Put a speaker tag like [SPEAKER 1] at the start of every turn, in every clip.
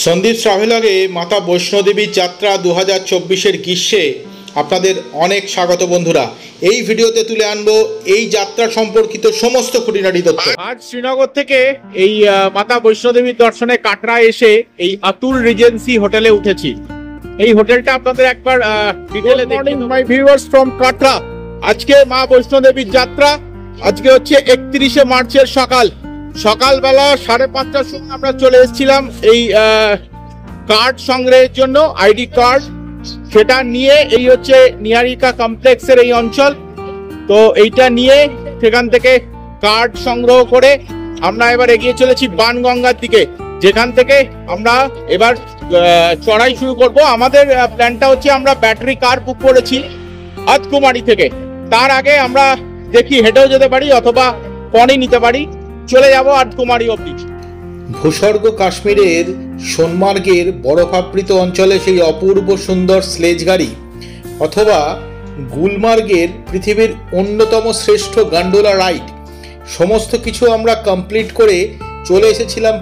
[SPEAKER 1] সন্দীপ ট্রাভেলারে মাতা বৈষ্ণোদেবী যাত্রা 2024-এর গ্রীষ্মে আপনাদের অনেক স্বাগত বন্ধুরা। এই ভিডিওতে তুলে আনবো এই যাত্রা সম্পর্কিত সমস্ত খুঁটিনাটি তথ্য।
[SPEAKER 2] আজ শ্রীনগর থেকে এই মাতা বৈষ্ণোদেবীর দর্শনে কাটরা এসে এই আতুল রিজেন্সি হোটেলে উঠেছি। এই হোটেলটা আপনাদের একবার ডিটেইলে দেখুন। মাই ভিউয়ার্স ফ্রম কাটরা। আজকে মা বৈষ্ণোদেবীর যাত্রা। আজকে হচ্ছে 31শে মার্চের সকালবেলা 5:30টার সময় আমরা চলে এসেছিলাম এই কার্ড সংগ্রহের জন্য, আইডি কার্ড। সেটা নিয়ে এই হচ্ছে নিয়ারিকা কমপ্লেক্সের এই অঞ্চল, তো এইটা নিয়ে সেখান থেকে কার্ড সংগ্রহ করে আমরা এবার এগিয়ে চলেছি বানগঙ্গার দিকে, যেখান থেকে আমরা এবার চড়াই শুরু করব। আমাদের প্ল্যানটা হচ্ছে আমরা ব্যাটারি কার বুক করেছি আতকুমারী থেকে। তার আগে আমরা দেখি হেঁটেও যেতে পারি অথবা পণে নিতে পারি, চলে যাব আতকুমারী অবধি।
[SPEAKER 1] ভূস্বর্গ কাশ্মীরের সোনমার্গের বরফাবৃত অঞ্চলে সেই অপূর্ব সুন্দর স্লেজ গাড়ি, অথবা গুলমার্গের পৃথিবীর অন্যতম শ্রেষ্ঠ গান্ডোলা রাইড, সমস্ত কিছু আমরা কমপ্লিট করে চলে এসেছিলাম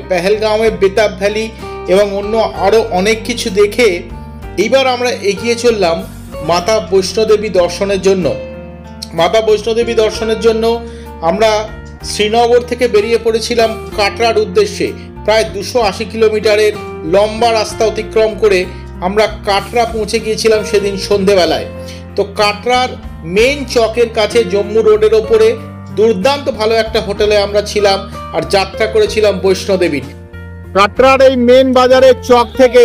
[SPEAKER 1] পেহেলগাঁওয়ে বেতাব ভ্যালি এবং অন্য আরও অনেক কিছু দেখে এইবার আমরা এগিয়ে চললাম মাতা বৈষ্ণোদেবী দর্শনের জন্য। মাতা বৈষ্ণোদেবী দর্শনের জন্য আমরা শ্রীনগর থেকে বেরিয়ে পড়েছিলাম কাটরার উদ্দেশ্যে। প্রায় 280 কিলোমিটারের লম্বা রাস্তা অতিক্রম করে আমরা কাটরা পৌঁছে গিয়েছিলাম সেদিন সন্ধেবেলায়। তো কাটরার মেন চকের কাছে জম্মু রোডের ওপরে দুর্দান্ত ভালো একটা হোটেলে আমরা ছিলাম আর যাত্রা করেছিলাম বৈষ্ণোদেবীর।
[SPEAKER 2] কাটরার এই মেন বাজারের চক থেকে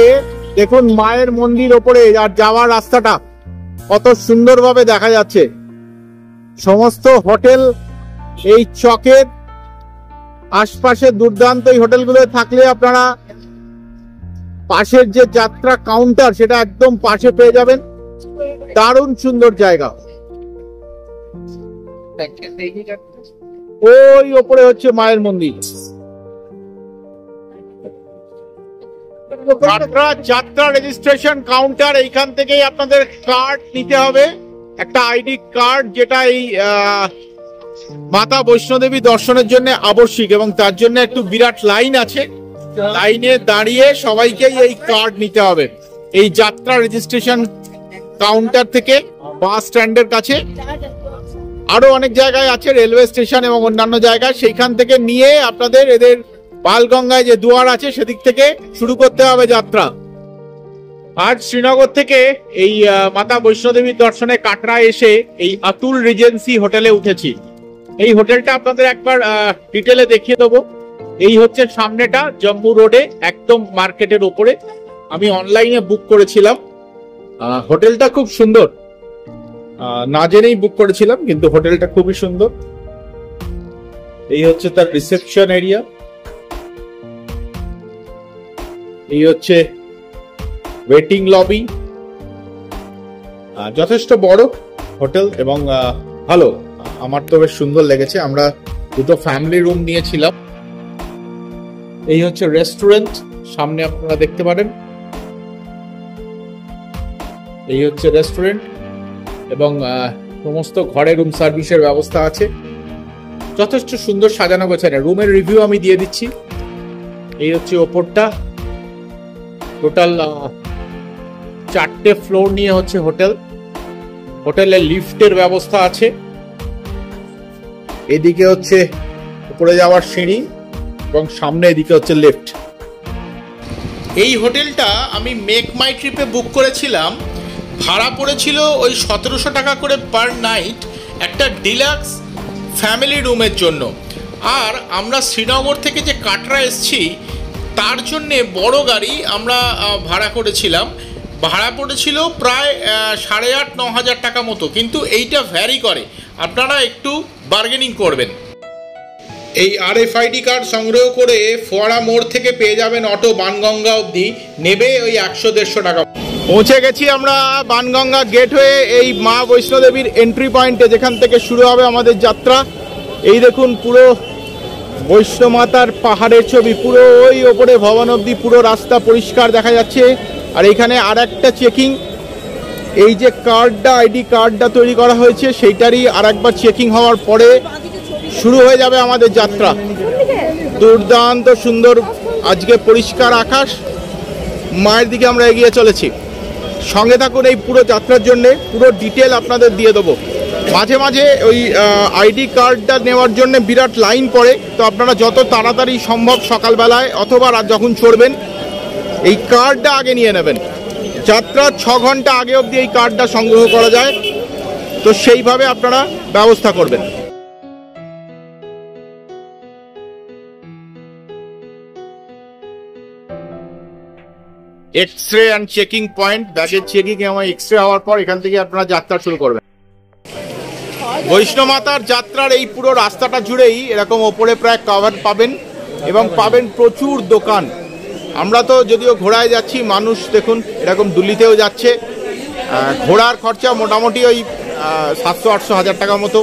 [SPEAKER 2] দেখুন মায়ের মন্দির ওপরে আর যাওয়ার রাস্তাটা কত সুন্দরভাবে দেখা যাচ্ছে। সমস্ত হোটেল এই চকের আশপাশে দুর্দান্ত। এই হোটেলগুলো থাকলে আপনারা পাশের যে যাত্রা কাউন্টার সেটা একদম পাশে পেয়ে যাবেন। দারুণ সুন্দর জায়গা। ওই ওপরে হচ্ছে মায়ের মন্দির। কাটরা যাত্রা রেজিস্ট্রেশন কাউন্টার, এইখান থেকেই আপনাদের কার্ড নিতে হবে, একটা আইডি কার্ড, যেটা এই মাতা বৈষ্ণোদেবী দর্শনের জন্য আবশ্যিক এবং তার জন্য একটু বিরাট লাইন আছে। লাইনে দাঁড়িয়ে সবাইকেই এই কার্ড নিতে হবে। এই যাত্রা রেজিস্ট্রেশন কাউন্টার থেকে বাস স্ট্যান্ডের কাছে, আরো অনেক জায়গায় আছে, রেলওয়ে স্টেশন এবং অন্যান্য জায়গায়, সেইখান থেকে নিয়ে আপনাদের এদের বালগঙ্গায় যে দুয়ার আছে সেদিক থেকে শুরু করতে হবে যাত্রা। আজ শ্রীনগর থেকে এই মাতা বৈষ্ণোদেবীর দর্শনে কাটরা এসে এই আতুল রিজেন্সি হোটেলে উঠেছি। এই হোটেলটা আপনাদের একবার ডিটেইলে দেখিয়ে দেবো। এই হচ্ছে সামনেটা, জম্মু রোডে একদম মার্কেটের ওপরে। আমি অনলাইনে বুক করেছিলাম। হোটেলটা খুব সুন্দর, না জেনেই বুক করেছিলাম, কিন্তু হোটেলটা খুবই সুন্দর। এই হচ্ছে তার রিসেপশন এরিয়া, এই হচ্ছে ওয়েটিং লবি। যথেষ্ট বড় হোটেল এবং ভালো, আমার তো বেশ সুন্দর লেগেছে। আমরা দুটো ফ্যামিলি রুম নিয়েছিলাম। এই হচ্ছে রেস্টুরেন্ট, সামনে আপনারা দেখতে পারেন। এই হচ্ছে রেস্টুরেন্ট এবং সমস্ত ঘরে রুম সার্ভিসের ব্যবস্থা আছে। যথেষ্ট সুন্দর সাজানো গোছানো। রুমের রিভিউ আমি দিয়ে দিচ্ছি। এই হচ্ছে ওপরটা, টোটাল 4টে ফ্লোর নিয়ে হচ্ছে হোটেল। হোটেলে লিফটের ব্যবস্থা আছে। এদিকে হচ্ছে উপরে যাওয়ার সিঁড়ি এবং সামনে এদিকে হচ্ছে লিফট।
[SPEAKER 1] এই হোটেলটা আমি মেক মাই ট্রিপে বুক করেছিলাম। ভাড়া পড়েছিল ওই 1700 টাকা করে পার নাইট একটা ডিলাক্স ফ্যামিলি রুমের জন্য। আর আমরা শ্রীনগর থেকে যে কাটরা এসেছি তার জন্যে বড় গাড়ি আমরা ভাড়া করেছিলাম। ভাড়া পড়েছিল প্রায় 8,500-9,000 টাকা মতো, কিন্তু এইটা ভ্যারি করে, আপনারা একটু বার্গেনিং করবেন। এই RFID কার্ড সংগ্রহ করে ফোয়ারা মোড় থেকে পেয়ে যাবেন অটো বানগঙ্গা অবধি, নেবে ওই 100-150 টাকা।
[SPEAKER 2] পৌঁছে গেছি আমরা বানগঙ্গা গেট হয়ে এই মা বৈষ্ণোদেবীর এন্ট্রি পয়েন্টে, যেখান থেকে শুরু হবে আমাদের যাত্রা। এই দেখুন পুরো বৈষ্ণোমাতার পাহাড়ের ছবি, পুরো ওই ওপরে ভবন অবধি পুরো রাস্তা পরিষ্কার দেখা যাচ্ছে। আর এখানে আর একটা চেকিং, এই যে কার্ডটা, আইডি কার্ডটা তৈরি করা হয়েছে সেইটারই আর একবার চেকিং হওয়ার পরে শুরু হয়ে যাবে আমাদের যাত্রা। দুর্দান্ত সুন্দর আজকে পরিষ্কার আকাশ, মায়ের দিকে আমরা এগিয়ে চলেছি। সঙ্গে থাকুন এই পুরো যাত্রার জন্য, পুরো ডিটেল আপনাদের দিয়ে দেবো। মাঝে মাঝে ওই আইডি কার্ডটা নেওয়ার জন্য বিরাট লাইন পড়ে, তো আপনারা যত তাড়াতাড়ি সম্ভব সকালবেলায় অথবা রাত যখন চড়বেন এই কার্ডটা আগে নিয়ে নেবেন। যাত্রার 6 ঘন্টা আগে অবধি এই কার্ডটা সংগ্রহ করা যায়, তো সেইভাবে আপনারা ব্যবস্থা করবেন। এক্স-রে অ্যান্ড চেকিং পয়েন্ট, ব্যাগের চেকিং এবং এক্স-রে হওয়ার পর এখান থেকে আপনারা যাত্রা শুরু করবেন। বৈষ্ণমাতার যাত্রার এই পুরো রাস্তাটা জুড়েই এরকম ওপরে প্রায় কভার পাবেন এবং পাবেন প্রচুর দোকান। আমরা তো যদিও ঘোড়ায় যাচ্ছি, মানুষ দেখুন এরকম দুলিতেও যাচ্ছে। ঘোড়ার খরচা মোটামুটি ওই 700-800 হাজার টাকা মতো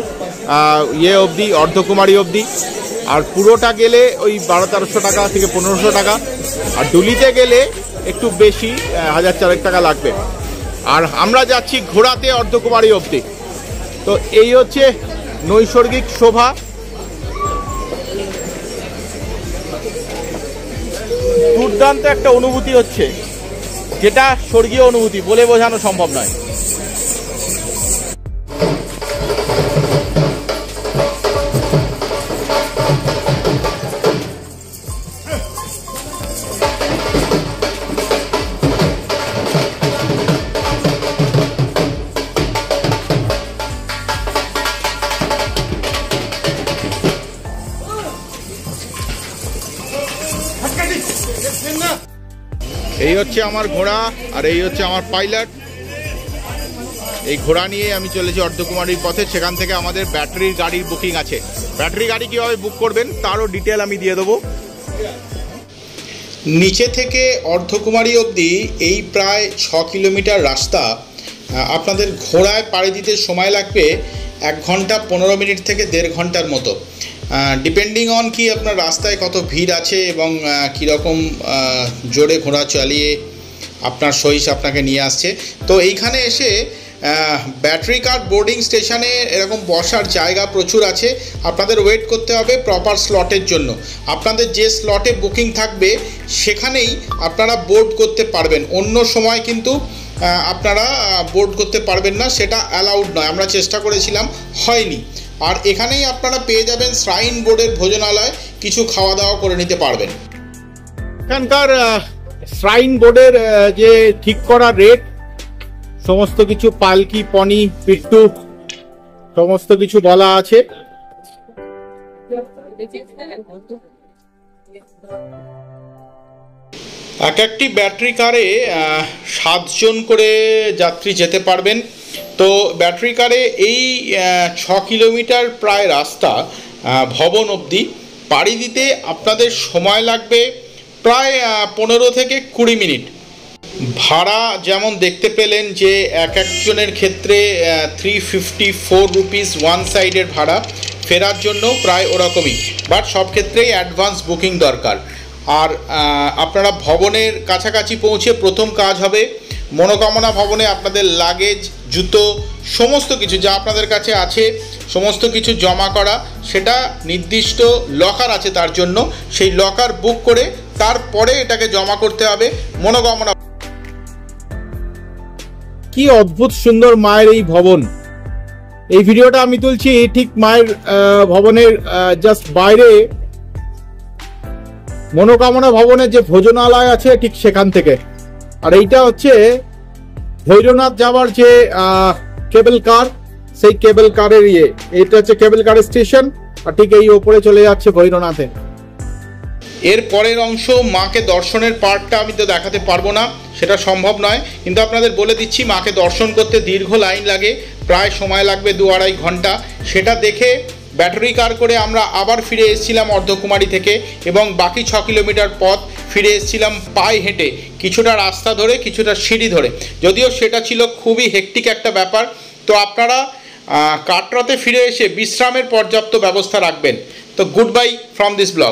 [SPEAKER 2] অবধি, অর্ধকুমারী অবধি। আর পুরোটা গেলে ওই 1200-1300 টাকা থেকে 1500 টাকা। আর ডুলিতে গেলে একটু বেশি, 1000-4 টাকা লাগবে। আর আমরা যাচ্ছি ঘোড়াতে অর্ধকুমারী অবধি। তো এই হচ্ছে নৈসর্গিক শোভা। দুর্দান্ত একটা অনুভূতি হচ্ছে, যেটা স্বর্গীয় অনুভূতি, বলে বোঝানো সম্ভব নয়। এই হচ্ছে আমার ঘোড়া আর এই হচ্ছে আমার পাইলট। এই ঘোড়া নিয়ে আমি চলেছি অর্ধকুমারীর পথে। সেখান থেকে আমাদের ব্যাটারির গাড়ির বুকিং আছে। ব্যাটারি গাড়ি কিভাবে বুক করবেন তারও ডিটেল আমি দিয়ে দেবো।
[SPEAKER 1] নিচে থেকে অর্ধকুমারী অবধি এই প্রায় 6 কিলোমিটার রাস্তা আপনাদের ঘোড়ায় পাড়ি দিতে সময় লাগবে 1 ঘন্টা 15 মিনিট থেকে 1.5 ঘন্টার মতো, ডিপেন্ডিং অন কি আপনার রাস্তায় কত ভিড় আছে এবং কীরকম জোরে ঘোড়া চালিয়ে আপনার সহিস আপনাকে নিয়ে আসছে। তো এইখানে এসে ব্যাটারি কার বোর্ডিং স্টেশনে এরকম বসার জায়গা প্রচুর আছে। আপনাদের ওয়েট করতে হবে প্রপার স্লটের জন্য। আপনাদের যে স্লটে বুকিং থাকবে সেখানেই আপনারা বোর্ড করতে পারবেন। অন্য সময় কিন্তু আপনারা বোর্ড করতে পারবেন না, সেটা অ্যালাউড নয়। আমরা চেষ্টা করেছিলাম, হয়নি। আর এখানেই আপনারা পেয়ে যাবেন শ্রাইন বোর্ডের ভোজনালয়, কিছু খাওয়া দাওয়া করে নিতে পারবেন।
[SPEAKER 2] এখানকার শ্রাইন বোর্ডের যে ঠিক করা রেট, সমস্ত কিছু পালকি, পনি, পিট্টু সমস্ত কিছু বলা আছে।
[SPEAKER 1] এক একটি ব্যাটারি কারে 7 জন করে যাত্রী যেতে পারবেন। তো ব্যাটারি কারে এই 6 কিলোমিটার প্রায় রাস্তা ভবন অবধি পাড়ি দিতে আপনাদের সময় লাগবে প্রায় 15 থেকে 20 মিনিট। ভাড়া যেমন দেখতে পেলেন যে এক একজনের ক্ষেত্রে 354 রুপিস ওয়ান সাইডের ভাড়া, ফেরার জন্য প্রায় ওরকমই, বাট সব ক্ষেত্রেই অ্যাডভান্স বুকিং দরকার। আর আপনারা ভবনের কাছাকাছি পৌঁছে প্রথম কাজ হবে মনোকামনা ভবনে আপনাদের লাগেজ, জুতো, সমস্ত কিছু যা আপনাদের কাছে আছে সমস্ত কিছু জমা করা। সেটা নির্দিষ্ট লকার আছে তার জন্য, সেই লকার বুক করে তারপরে এটাকে জমা করতে হবে মনোকামনা।
[SPEAKER 2] কি অদ্ভুত সুন্দর মায়ের এই ভবন। এই ভিডিওটা আমি তুলছি ঠিক মায়ের ভবনের জাস্ট বাইরে, মনোকামনা ভবনের যে ভোজনালয় আছে ঠিক সেখান থেকে। আর এইটা হচ্ছে ভৈরনাথ যাওয়ার যে কেবল কার, সেই কেবল কারের এটা হচ্ছে কেবল কারের স্টেশন। আর ঠিক এই ওপরে চলে যাচ্ছে ভৈরনাথে।
[SPEAKER 1] এর পরের অংশ মাকে দর্শনের পার্টটা আমি তো দেখাতে পারবো না, সেটা সম্ভব নয়, কিন্তু আপনাদের বলে দিচ্ছি মাকে দর্শন করতে দীর্ঘ লাইন লাগে, প্রায় সময় লাগবে 2-2.5 ঘন্টা। সেটা দেখে ব্যাটারি কার করে আমরা আবার ফিরে এসেছিলাম অর্ধকুমারী থেকে, এবং বাকি 6 কিলোমিটার পথ ফিরে এসেছিলাম পায়ে হেঁটে, কিছুটা রাস্তা ধরে কিছুটা সিঁড়ি ধরে। যদিও সেটা ছিল খুবই হেক্টিক একটা ব্যাপার। তো আপনারা কাটরাতে ফিরে এসে বিশ্রামের পর্যাপ্ত ব্যবস্থা রাখবেন। তো good buy from this blog.